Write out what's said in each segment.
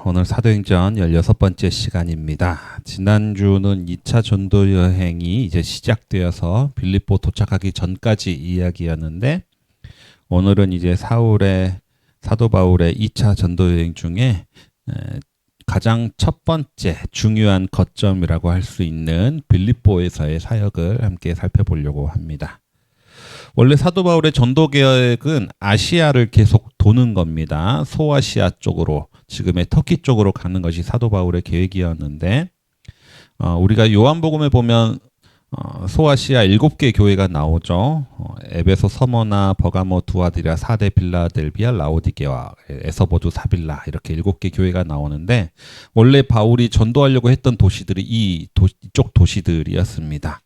오늘 사도행전 16번째 시간입니다. 지난주는 2차 전도 여행이 이제 시작되어서 빌립보 도착하기 전까지 이야기였는데, 오늘은 이제 사도 바울의 2차 전도 여행 중에 가장 첫 번째 중요한 거점이라고 할 수 있는 빌립보에서의 사역을 함께 살펴보려고 합니다. 원래 사도 바울의 전도 계획은 아시아를 계속 도는 겁니다. 소아시아 쪽으로, 지금의 터키 쪽으로 가는 것이 사도 바울의 계획이었는데, 우리가 요한복음에 보면 소아시아 7개 교회가 나오죠. 에베소, 서머나, 버가모, 두아디라, 사데, 빌라델비아, 라오디게와, 에서보두, 사빌라, 이렇게 7개 교회가 나오는데, 원래 바울이 전도하려고 했던 도시들이 이쪽 도시들이었습니다.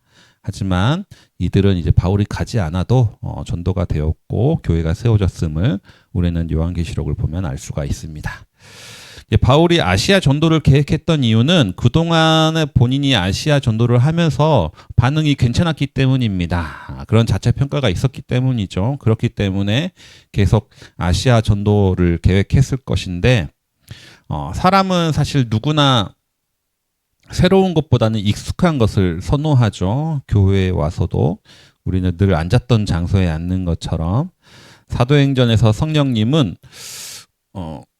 하지만 이들은 이제 바울이 가지 않아도 전도가 되었고 교회가 세워졌음을 우리는 요한계시록을 보면 알 수가 있습니다. 바울이 아시아 전도를 계획했던 이유는 그동안에 본인이 아시아 전도를 하면서 반응이 괜찮았기 때문입니다. 그런 자체 평가가 있었기 때문이죠. 그렇기 때문에 계속 아시아 전도를 계획했을 것인데, 사람은 사실 누구나 새로운 것보다는 익숙한 것을 선호하죠. 교회에 와서도 우리는 늘 앉았던 장소에 앉는 것처럼 사도행전에서 성령님은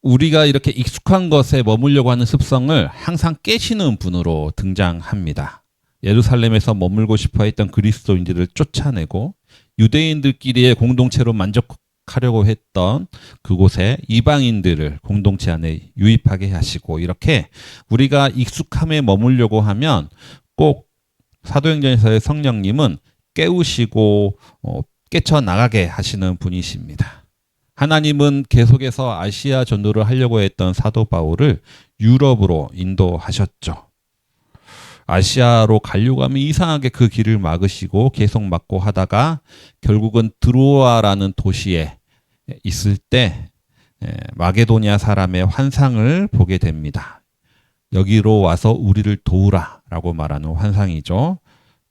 우리가 이렇게 익숙한 것에 머물려고 하는 습성을 항상 깨시는 분으로 등장합니다. 예루살렘에서 머물고 싶어 했던 그리스도인들을 쫓아내고 유대인들끼리의 공동체로 만족하려고 했던 그곳에 이방인들을 공동체 안에 유입하게 하시고, 이렇게 우리가 익숙함에 머물려고 하면 꼭 사도행전에서의 성령님은 깨우시고 깨쳐나가게 하시는 분이십니다. 하나님은 계속해서 아시아 전도를 하려고 했던 사도 바울을 유럽으로 인도하셨죠. 아시아로 가려고 하면 이상하게 그 길을 막으시고 계속 막고 하다가 결국은 드로아라는 도시에 있을 때 마게도냐 사람의 환상을 보게 됩니다. 여기로 와서 우리를 도우라 라고 말하는 환상이죠.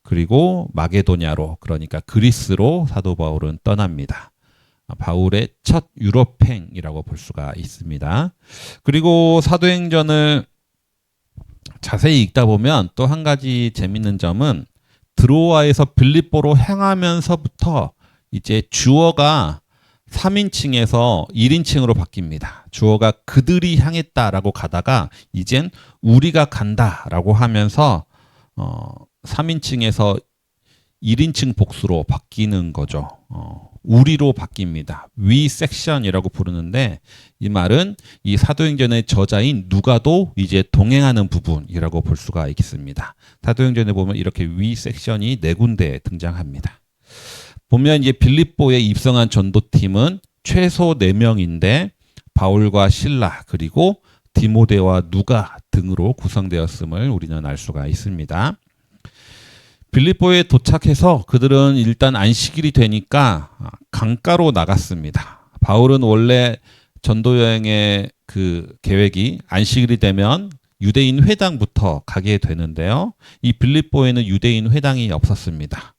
그리고 마게도냐로, 그러니까 그리스로 사도 바울은 떠납니다. 바울의 첫 유럽행이라고 볼 수가 있습니다. 그리고 사도행전을 자세히 읽다 보면 또 한 가지 재밌는 점은 드로아에서 빌립보로 향하면서부터 이제 주어가 3인칭에서 1인칭으로 바뀝니다. 주어가 그들이 향했다라고 가다가 이젠 우리가 간다라고 하면서 3인칭에서 1인칭 복수로 바뀌는 거죠. 우리로 바뀝니다. We section이라고 부르는데, 이 말은 이 사도행전의 저자인 누가도 이제 동행하는 부분이라고 볼 수가 있습니다. 사도행전에 보면 이렇게 We section이 4군데 등장합니다. 보면 이제 빌립보에 입성한 전도팀은 최소 4명인데 바울과 실라 그리고 디모데와 누가 등으로 구성되었음을 우리는 알 수가 있습니다. 빌립보에 도착해서 그들은 일단 안식일이 되니까 강가로 나갔습니다. 바울은 원래 전도 여행의 그 계획이 안식일이 되면 유대인 회당부터 가게 되는데요. 이 빌립보에는 유대인 회당이 없었습니다.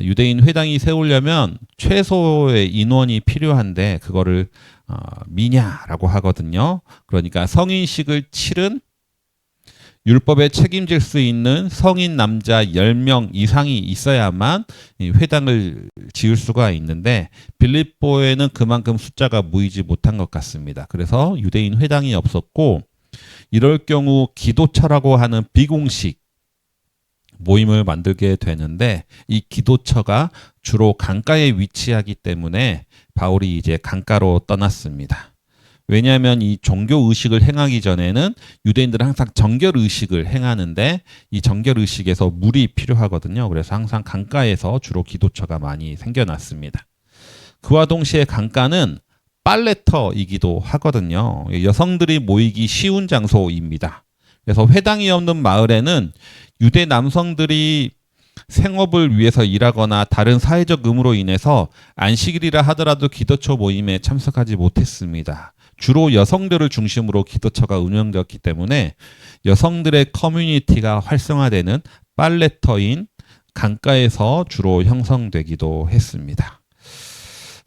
유대인 회당이 세우려면 최소의 인원이 필요한데 그거를 미냐라고 하거든요. 그러니까 성인식을 치른 율법에 책임질 수 있는 성인 남자 10명 이상이 있어야만 회당을 지을 수가 있는데, 빌립보에는 그만큼 숫자가 모이지 못한 것 같습니다. 그래서 유대인 회당이 없었고, 이럴 경우 기도처라고 하는 비공식 모임을 만들게 되는데, 이 기도처가 주로 강가에 위치하기 때문에 바울이 이제 강가로 떠났습니다. 왜냐하면 이 종교 의식을 행하기 전에는 유대인들은 항상 정결 의식을 행하는데 이 정결 의식에서 물이 필요하거든요. 그래서 항상 강가에서 주로 기도처가 많이 생겨났습니다. 그와 동시에 강가는 빨래터이기도 하거든요. 여성들이 모이기 쉬운 장소입니다. 그래서 회당이 없는 마을에는 유대 남성들이 생업을 위해서 일하거나 다른 사회적 의무로 인해서 안식일이라 하더라도 기도처 모임에 참석하지 못했습니다. 주로 여성들을 중심으로 기도처가 운영되었기 때문에 여성들의 커뮤니티가 활성화되는 빨래터인 강가에서 주로 형성되기도 했습니다.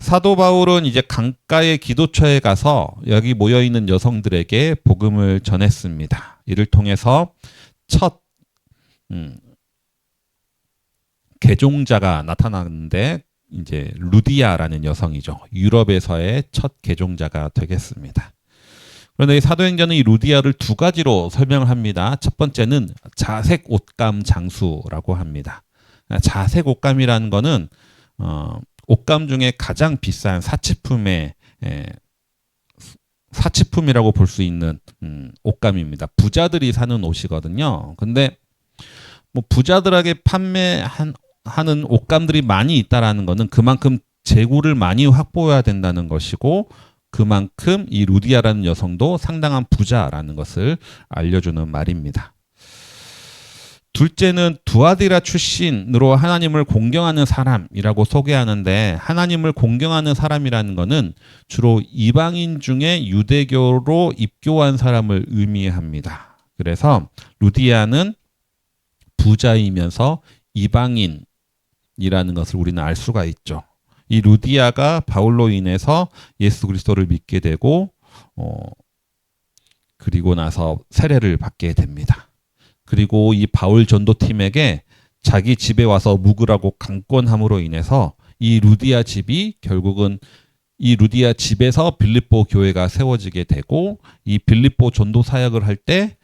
사도 바울은 이제 강가의 기도처에 가서 여기 모여 있는 여성들에게 복음을 전했습니다. 이를 통해서 첫 개종자가 나타났는데 이제 루디아라는 여성이죠. 유럽에서의 첫 개종자가 되겠습니다. 그런데 이 사도행전은 이 루디아를 두 가지로 설명을 합니다. 첫 번째는 자색 옷감 장수라고 합니다. 자색 옷감이라는 거는 옷감 중에 가장 비싼 사치품이라고 볼 수 있는 옷감입니다. 부자들이 사는 옷이거든요. 근데 뭐 부자들에게 판매하는 옷감들이 많이 있다라는 것은 그만큼 재고를 많이 확보해야 된다는 것이고, 그만큼 이 루디아라는 여성도 상당한 부자라는 것을 알려주는 말입니다. 둘째는 두아디라 출신으로 하나님을 공경하는 사람이라고 소개하는데, 하나님을 공경하는 사람이라는 것은 주로 이방인 중에 유대교로 입교한 사람을 의미합니다. 그래서 루디아는 부자이면서 이방인이라는 것을 우리는 알 수가 있죠. 이 루디아가 바울로 인해서 예수 그리스도를 믿게 되고 그리고 나서 세례를 받게 됩니다. 그리고 이 바울 전도팀에게 자기 집에 와서 묵으라고 강권함으로 인해서 이 루디아 집이 결국은 이 루디아 집에서 빌립보 교회가 세워지게 되고, 이 빌립보 전도 사역을 할 때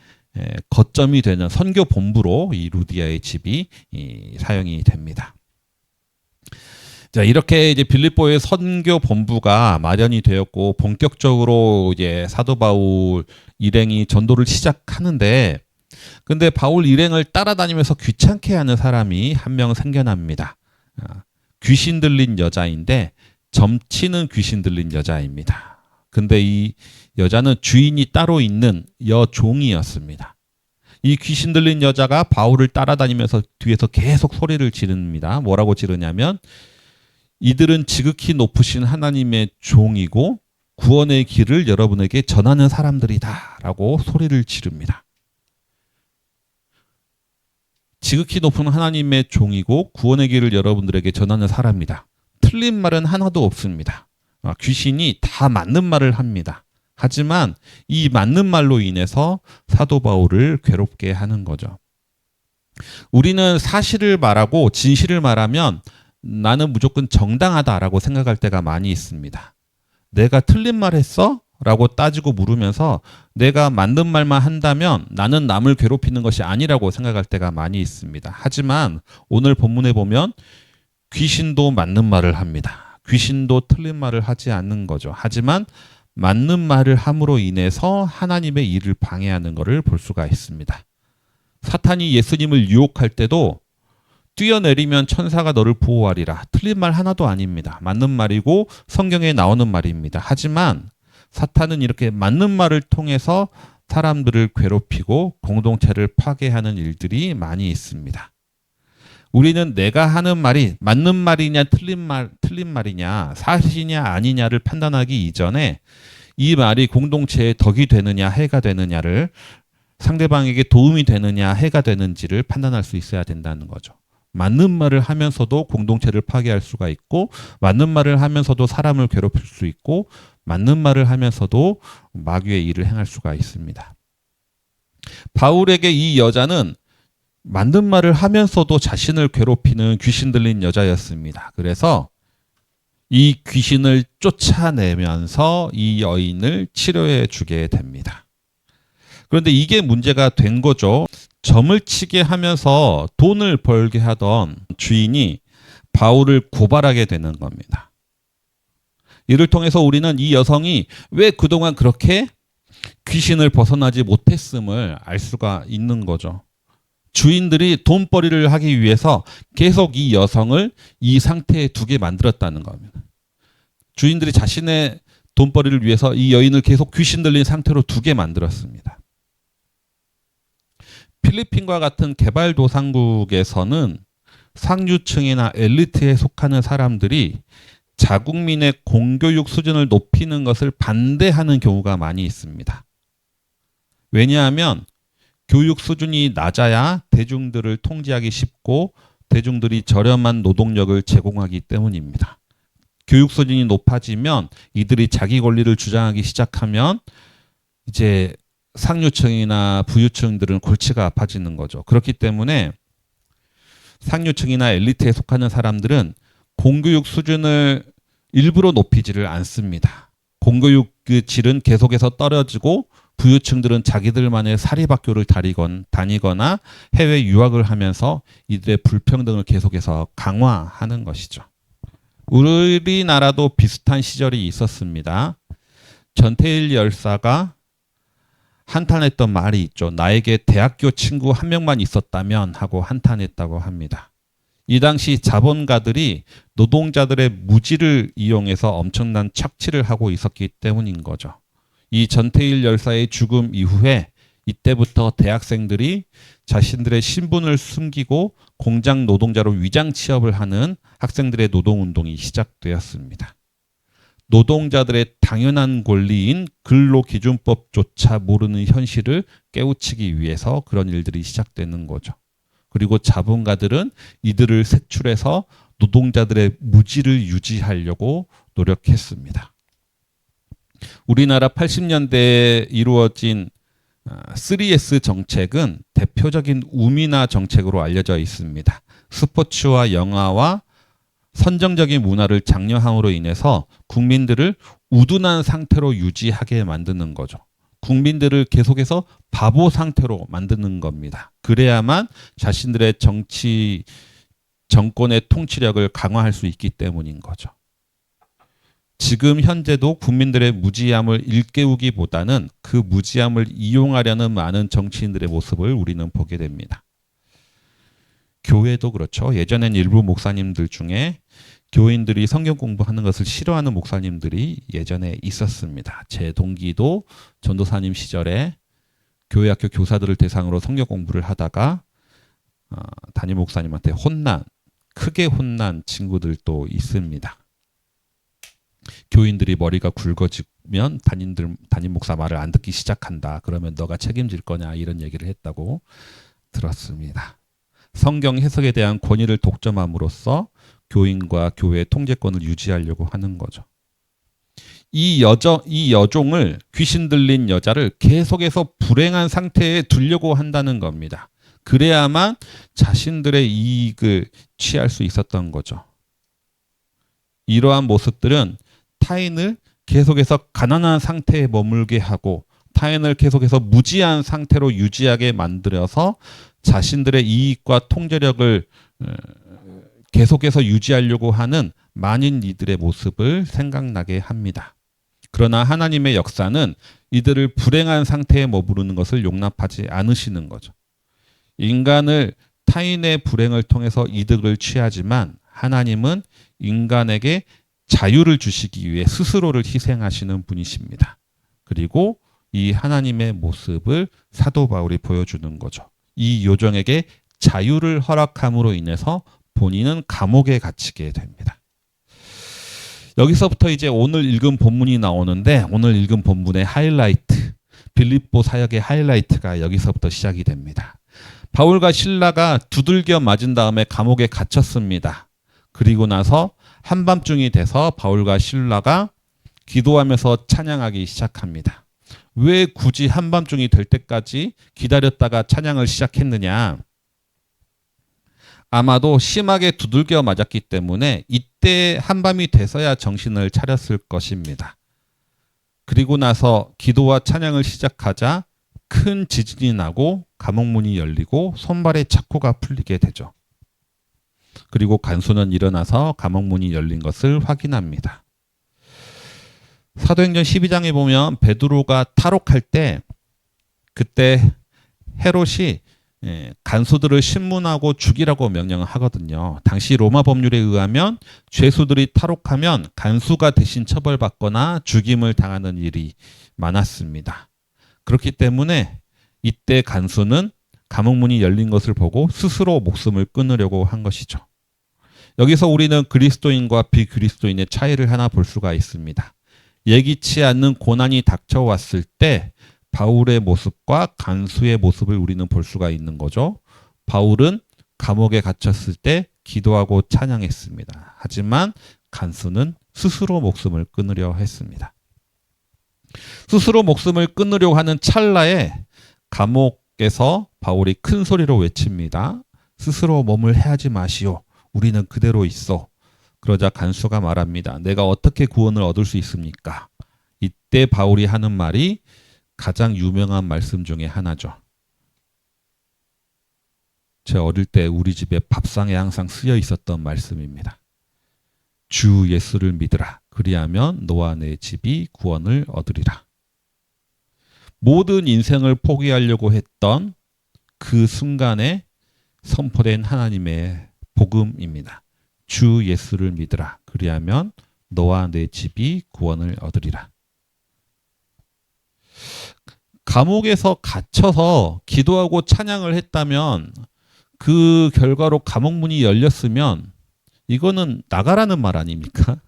거점이 되는 선교 본부로 이 루디아의 집이 사용이 됩니다. 자, 이렇게 이제 빌립보의 선교 본부가 마련이 되었고 본격적으로 이제 사도 바울 일행이 전도를 시작하는데, 근데 바울 일행을 따라다니면서 귀찮게 하는 사람이 한 명 생겨납니다. 귀신 들린 여자인데 점치는 귀신 들린 여자입니다. 근데 이 여자는 주인이 따로 있는 여종이었습니다. 이 귀신 들린 여자가 바울을 따라다니면서 뒤에서 계속 소리를 지릅니다. 뭐라고 지르냐면, 이들은 지극히 높으신 하나님의 종이고 구원의 길을 여러분에게 전하는 사람들이다 라고 소리를 지릅니다. 지극히 높은 하나님의 종이고 구원의 길을 여러분들에게 전하는 사람이다. 틀린 말은 하나도 없습니다. 귀신이 다 맞는 말을 합니다. 하지만 이 맞는 말로 인해서 사도 바울을 괴롭게 하는 거죠. 우리는 사실을 말하고 진실을 말하면 나는 무조건 정당하다라고 생각할 때가 많이 있습니다. 내가 틀린 말 했어? 라고 따지고 물으면서 내가 맞는 말만 한다면 나는 남을 괴롭히는 것이 아니라고 생각할 때가 많이 있습니다. 하지만 오늘 본문에 보면 귀신도 맞는 말을 합니다. 귀신도 틀린 말을 하지 않는 거죠. 하지만 맞는 말을 함으로 인해서 하나님의 일을 방해하는 것을 볼 수가 있습니다. 사탄이 예수님을 유혹할 때도 뛰어내리면 천사가 너를 보호하리라. 틀린 말 하나도 아닙니다. 맞는 말이고 성경에 나오는 말입니다. 하지만 사탄은 이렇게 맞는 말을 통해서 사람들을 괴롭히고 공동체를 파괴하는 일들이 많이 있습니다. 우리는 내가 하는 말이 맞는 말이냐 틀린 말이냐 사실이냐 아니냐를 판단하기 이전에 이 말이 공동체에 덕이 되느냐 해가 되느냐를, 상대방에게 도움이 되느냐 해가 되는지를 판단할 수 있어야 된다는 거죠. 맞는 말을 하면서도 공동체를 파괴할 수가 있고, 맞는 말을 하면서도 사람을 괴롭힐 수 있고, 맞는 말을 하면서도 마귀의 일을 행할 수가 있습니다. 바울에게 이 여자는 맞는 말을 하면서도 자신을 괴롭히는 귀신 들린 여자였습니다. 그래서 이 귀신을 쫓아내면서 이 여인을 치료해 주게 됩니다. 그런데 이게 문제가 된 거죠. 점을 치게 하면서 돈을 벌게 하던 주인이 바울을 고발하게 되는 겁니다. 이를 통해서 우리는 이 여성이 왜 그동안 그렇게 귀신을 벗어나지 못했음을 알 수가 있는 거죠. 주인들이 돈벌이를 하기 위해서 계속 이 여성을 이 상태에 두게 만들었다는 겁니다. 주인들이 자신의 돈벌이를 위해서 이 여인을 계속 귀신 들린 상태로 두게 만들었습니다. 필리핀과 같은 개발도상국에서는 상류층이나 엘리트에 속하는 사람들이 자국민의 공교육 수준을 높이는 것을 반대하는 경우가 많이 있습니다. 왜냐하면 교육 수준이 낮아야 대중들을 통제하기 쉽고 대중들이 저렴한 노동력을 제공하기 때문입니다. 교육 수준이 높아지면 이들이 자기 권리를 주장하기 시작하면 이제 상류층이나 부유층들은 골치가 아파지는 거죠. 그렇기 때문에 상류층이나 엘리트에 속하는 사람들은 공교육 수준을 일부러 높이지를 않습니다. 공교육 그 질은 계속해서 떨어지고 부유층들은 자기들만의 사립학교를 다니거나 해외 유학을 하면서 이들의 불평등을 계속해서 강화하는 것이죠. 우리나라도 비슷한 시절이 있었습니다. 전태일 열사가 한탄했던 말이 있죠. 나에게 대학교 친구 한 명만 있었다면 하고 한탄했다고 합니다. 이 당시 자본가들이 노동자들의 무지를 이용해서 엄청난 착취를 하고 있었기 때문인 거죠. 이 전태일 열사의 죽음 이후에 이때부터 대학생들이 자신들의 신분을 숨기고 공장 노동자로 위장 취업을 하는 학생들의 노동운동이 시작되었습니다. 노동자들의 당연한 권리인 근로기준법조차 모르는 현실을 깨우치기 위해서 그런 일들이 시작되는 거죠. 그리고 자본가들은 이들을 색출해서 노동자들의 무지를 유지하려고 노력했습니다. 우리나라 80년대에 이루어진 3S 정책은 대표적인 우민화 정책으로 알려져 있습니다. 스포츠와 영화와 선정적인 문화를 장려함으로 인해서 국민들을 우둔한 상태로 유지하게 만드는 거죠. 국민들을 계속해서 바보 상태로 만드는 겁니다. 그래야만 자신들의 정권의 통치력을 강화할 수 있기 때문인 거죠. 지금 현재도 국민들의 무지함을 일깨우기보다는 그 무지함을 이용하려는 많은 정치인들의 모습을 우리는 보게 됩니다. 교회도 그렇죠. 예전엔 일부 목사님들 중에 교인들이 성경 공부하는 것을 싫어하는 목사님들이 예전에 있었습니다. 제 동기도 전도사님 시절에 교회학교 교사들을 대상으로 성경 공부를 하다가 담임 목사님한테 크게 혼난 친구들도 있습니다. 교인들이 머리가 굵어지면 담임 목사 말을 안 듣기 시작한다. 그러면 너가 책임질 거냐 이런 얘기를 했다고 들었습니다. 성경 해석에 대한 권위를 독점함으로써 교인과 교회의 통제권을 유지하려고 하는 거죠. 이 여종을 귀신 들린 여자를 계속해서 불행한 상태에 두려고 한다는 겁니다. 그래야만 자신들의 이익을 취할 수 있었던 거죠. 이러한 모습들은 타인을 계속해서 가난한 상태에 머물게 하고 타인을 계속해서 무지한 상태로 유지하게 만들어서 자신들의 이익과 통제력을 계속해서 유지하려고 하는 많은 이들의 모습을 생각나게 합니다. 그러나 하나님의 역사는 이들을 불행한 상태에 머무르는 것을 용납하지 않으시는 거죠. 인간을 타인의 불행을 통해서 이득을 취하지만 하나님은 인간에게 자유를 주시기 위해 스스로를 희생하시는 분이십니다. 그리고 이 하나님의 모습을 사도 바울이 보여주는 거죠. 이 요정에게 자유를 허락함으로 인해서 본인은 감옥에 갇히게 됩니다. 여기서부터 이제 오늘 읽은 본문이 나오는데 오늘 읽은 본문의 하이라이트, 빌립보 사역의 하이라이트가 여기서부터 시작이 됩니다. 바울과 실라가 두들겨 맞은 다음에 감옥에 갇혔습니다. 그리고 나서 한밤중이 돼서 바울과 실라가 기도하면서 찬양하기 시작합니다. 왜 굳이 한밤중이 될 때까지 기다렸다가 찬양을 시작했느냐? 아마도 심하게 두들겨 맞았기 때문에 이때 한밤이 돼서야 정신을 차렸을 것입니다. 그리고 나서 기도와 찬양을 시작하자 큰 지진이 나고 감옥문이 열리고 손발에 차코가 풀리게 되죠. 그리고 간수는 일어나서 감옥문이 열린 것을 확인합니다. 사도행전 12장에 보면 베드로가 탈옥할 때 그때 헤롯이 간수들을 신문하고 죽이라고 명령을 하거든요. 당시 로마 법률에 의하면 죄수들이 탈옥하면 간수가 대신 처벌받거나 죽임을 당하는 일이 많았습니다. 그렇기 때문에 이때 간수는 감옥문이 열린 것을 보고 스스로 목숨을 끊으려고 한 것이죠. 여기서 우리는 그리스도인과 비그리스도인의 차이를 하나 볼 수가 있습니다. 예기치 않는 고난이 닥쳐왔을 때 바울의 모습과 간수의 모습을 우리는 볼 수가 있는 거죠. 바울은 감옥에 갇혔을 때 기도하고 찬양했습니다. 하지만 간수는 스스로 목숨을 끊으려 했습니다. 스스로 목숨을 끊으려고 하는 찰나에 감옥에서 바울이 큰 소리로 외칩니다. 스스로 몸을 해하지 마시오. 우리는 그대로 있어. 그러자 간수가 말합니다. 내가 어떻게 구원을 얻을 수 있습니까? 이때 바울이 하는 말이 가장 유명한 말씀 중에 하나죠. 제 어릴 때 우리 집에 밥상에 항상 쓰여 있었던 말씀입니다. 주 예수를 믿으라. 그리하면 너와 내 집이 구원을 얻으리라. 모든 인생을 포기하려고 했던 그 순간에 선포된 하나님의 복음입니다. 주 예수를 믿으라. 그리하면 너와 내 집이 구원을 얻으리라. 감옥에서 갇혀서 기도하고 찬양을 했다면 그 결과로 감옥 문이 열렸으면 이거는 나가라는 말 아닙니까?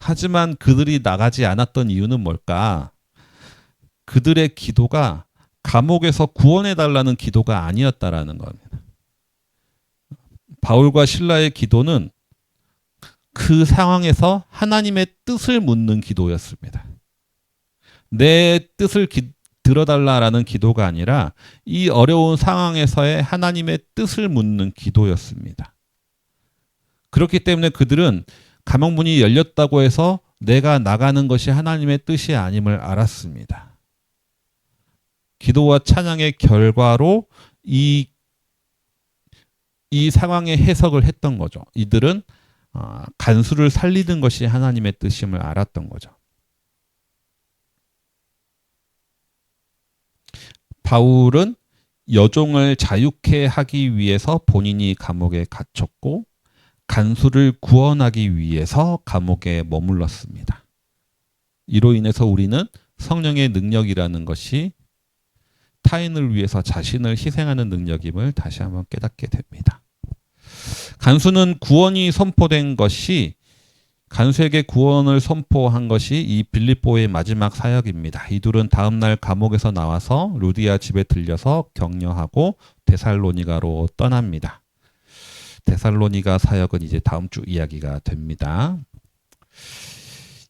하지만 그들이 나가지 않았던 이유는 뭘까? 그들의 기도가 감옥에서 구원해달라는 기도가 아니었다라는 겁니다. 바울과 실라의 기도는 그 상황에서 하나님의 뜻을 묻는 기도였습니다. 내 뜻을 들어달라라는 기도가 아니라 이 어려운 상황에서의 하나님의 뜻을 묻는 기도였습니다. 그렇기 때문에 그들은 감옥문이 열렸다고 해서 내가 나가는 것이 하나님의 뜻이 아님을 알았습니다. 기도와 찬양의 결과로 이 상황의 해석을 했던 거죠. 이들은 간수를 살리는 것이 하나님의 뜻임을 알았던 거죠. 바울은 여종을 자유케 하기 위해서 본인이 감옥에 갇혔고 간수를 구원하기 위해서 감옥에 머물렀습니다. 이로 인해서 우리는 성령의 능력이라는 것이 타인을 위해서 자신을 희생하는 능력임을 다시 한번 깨닫게 됩니다. 간수는 구원이 선포된 것이 간수에게 구원을 선포한 것이 이 빌립보의 마지막 사역입니다. 이둘은 다음날 감옥에서 나와서 루디아 집에 들려서 격려하고 데살로니가로 떠납니다. 데살로니가 사역은 이제 다음 주 이야기가 됩니다.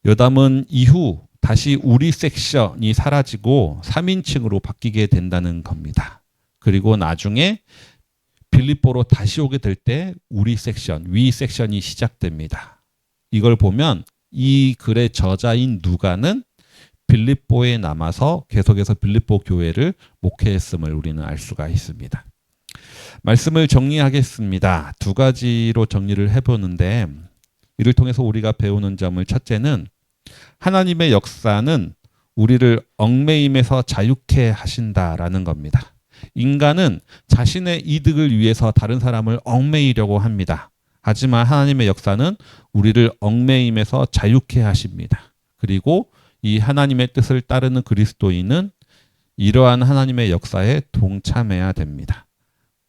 여담은 이후 다시 우리 섹션이 사라지고 3인칭으로 바뀌게 된다는 겁니다. 그리고 나중에 빌립보로 다시 오게 될 때 우리 섹션, 위 섹션이 시작됩니다. 이걸 보면 이 글의 저자인 누가는 빌립보에 남아서 계속해서 빌립보 교회를 목회했음을 우리는 알 수가 있습니다. 말씀을 정리하겠습니다. 두 가지로 정리를 해보는데 이를 통해서 우리가 배우는 점을 첫째는 하나님의 역사는 우리를 얽매임에서 자유케 하신다라는 겁니다. 인간은 자신의 이득을 위해서 다른 사람을 얽매이려고 합니다. 하지만 하나님의 역사는 우리를 얽매임에서 자유케 하십니다. 그리고 이 하나님의 뜻을 따르는 그리스도인은 이러한 하나님의 역사에 동참해야 됩니다.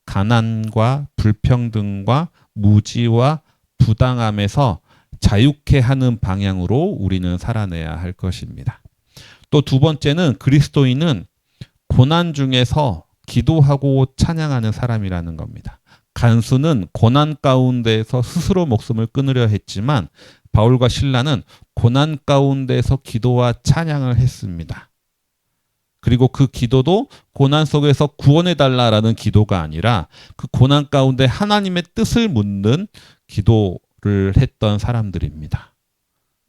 가난과 불평등과 무지와 부당함에서 자유케 하는 방향으로 우리는 살아내야 할 것입니다. 또 두 번째는 그리스도인은 고난 중에서 기도하고 찬양하는 사람이라는 겁니다. 간수는 고난 가운데에서 스스로 목숨을 끊으려 했지만 바울과 실라는 고난 가운데에서 기도와 찬양을 했습니다. 그리고 그 기도도 고난 속에서 구원해달라라는 기도가 아니라 그 고난 가운데 하나님의 뜻을 묻는 기도를 했던 사람들입니다.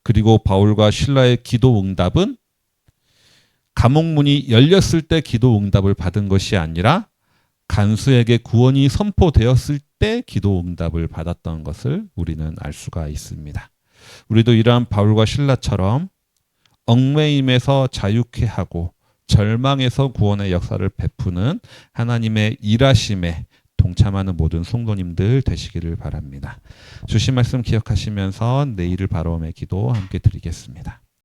그리고 바울과 실라의 기도 응답은 감옥문이 열렸을 때 기도 응답을 받은 것이 아니라 간수에게 구원이 선포되었을 때 기도 응답을 받았던 것을 우리는 알 수가 있습니다. 우리도 이러한 바울과 실라처럼 얽매임에서 자유케 하고 절망에서 구원의 역사를 베푸는 하나님의 일하심에 동참하는 모든 성도님들 되시기를 바랍니다. 주신 말씀 기억하시면서 내일을 바라오며 기도 함께 드리겠습니다.